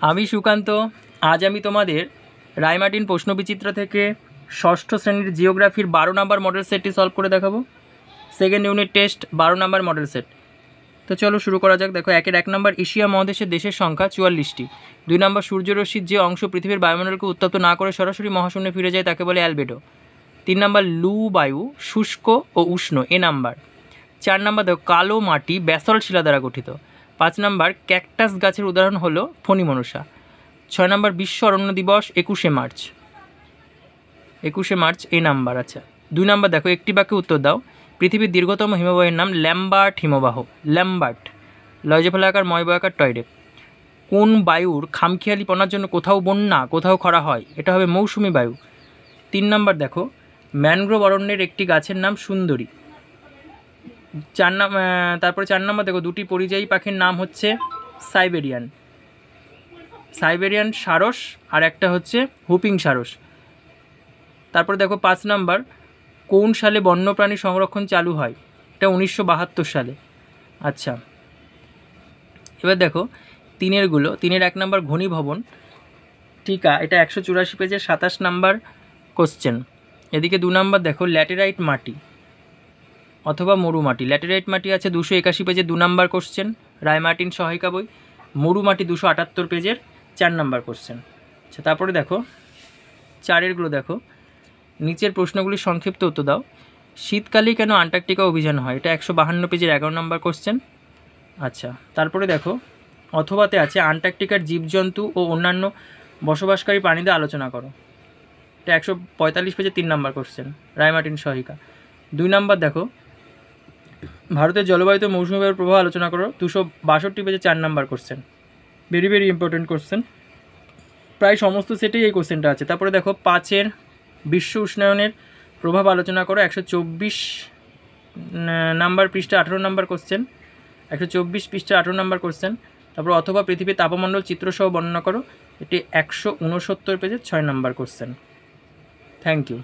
আমি সুকান্ত। আজ আমি তোমাদের রায়মার্টিন প্রশ্নবিচিত্র থেকে ষষ্ঠ শ্রেণীর জিওগ্রাফির 12 নম্বর মডেল সেটটি সলভ করে দেখাবো। সেকেন্ড ইউনিট টেস্ট 12 নম্বর মডেল সেট। তো চলো শুরু করা যাক। দেখো, 1 নম্বর এশিয়া মহাদেশের দেশের সংখ্যা 44টি। 2 নম্বর সূর্যরশ্মির যে অংশ পৃথিবীর বায়ুমণ্ডলকে উত্তপ্ত না করে সরাসরি মহাশূন্যে ফিরে যায় তাকে বলে অ্যালবেডো। 3 নম্বর লু বায়ু শুষ্ক ও উষ্ণ, এ নাম্বার। 4 নম্বর দেখো, কালো মাটি ব্যাসল্ট শিলা দ্বারা গঠিত। 5 নম্বর ক্যাকটাস গাছের উদাহরণ হলো ফণিমনসা। 6 নম্বর বিশ্ব অরণ্য দিবস 21শে মার্চ। 21শে মার্চ, এ নাম্বার। আচ্ছা, 2 নম্বর দেখো, একটি বাক্যে উত্তর দাও। পৃথিবীর দীর্ঘতম হিমবাহের নাম ল্যাম্বার্ট হিমবাহ। ল্যাম্বার্ট। লজফলাকার ময়বয়াকার টয়ডেপ। কোন বায়ুর খামখেয়ালিপনার জন্য কোথাও বন্যা কোথাও খরা হয়? এটা হবে মৌসুমি বায়ু। 3 নম্বর দেখো, ম্যানগ্রোভ অরণ্যের একটি গাছের নাম সুন্দরী। তারপরে 4 নম্বর দেখো, দুটি পরিযায়ী পাখির নাম হচ্ছে সাইবেরিয়ান সারস আর একটা হচ্ছে হুপিং সারস। তারপরে দেখো 5 নম্বর, কোন সালে বন্যপ্রাণী সংরক্ষণ চালু হয়? এটা 1972 সালে। আচ্ছা, এবার দেখো তিনের 1 নম্বর ঘনীভবন টিকা, এটা 184 পেজের 27 নম্বর কোশ্চেন। এদিকে 2 নম্বর দেখো, ল্যাটেরাইট মাটি অথবা মরু মাটি। ল্যাটেরাইট মাটি আছে 281 পেজের 2 নম্বর কোশ্চেন, রায়মার্টিন সহায়িকা বই। মরু মাটি 278 পেজের 4 নম্বর কোশ্চেন। আচ্ছা, তারপরে দেখো 4এরগুলো দেখো, নিচের প্রশ্নগুলির সংক্ষিপ্ত উত্তর দাও। শীতকালেই কেন আন্টার্কটিকা অভিযান হয়? এটা 152 পেজের 11 নম্বর কোশ্চেন। আচ্ছা, তারপরে দেখো অথবাতে আছে আন্টার্কটিকার জীবজন্তু ও অন্যান্য বসবাসকারী প্রাণীদের আলোচনা করো। এটা 145 পেজের 3 নম্বর কোশ্চেন, রায়মার্টিন সহায়িকা। 2 নম্বর দেখো, ভারতের জলবায়ুতে মৌসুমী বায়ুর প্রভাব আলোচনা করো। 262 পেজে 4 নম্বর question, very very important question. প্রায় সমস্ত সেটেই এই কোশ্চেনটা আছে। তারপরে দেখো 5 বিশ্ব উষ্ণায়নের প্রভাব আলোচনা করো। 124 নাম্বার পৃষ্ঠা 18 নম্বর কোশ্চেন, 124 পৃষ্ঠা 18 নম্বর কোশ্চেন। তারপর অথবা পৃথিবীর তাপমণ্ডল চিত্রসহ বর্ণনা করো। এটি 169 পেজের 6 নম্বর কোশ্চেন। Thank you.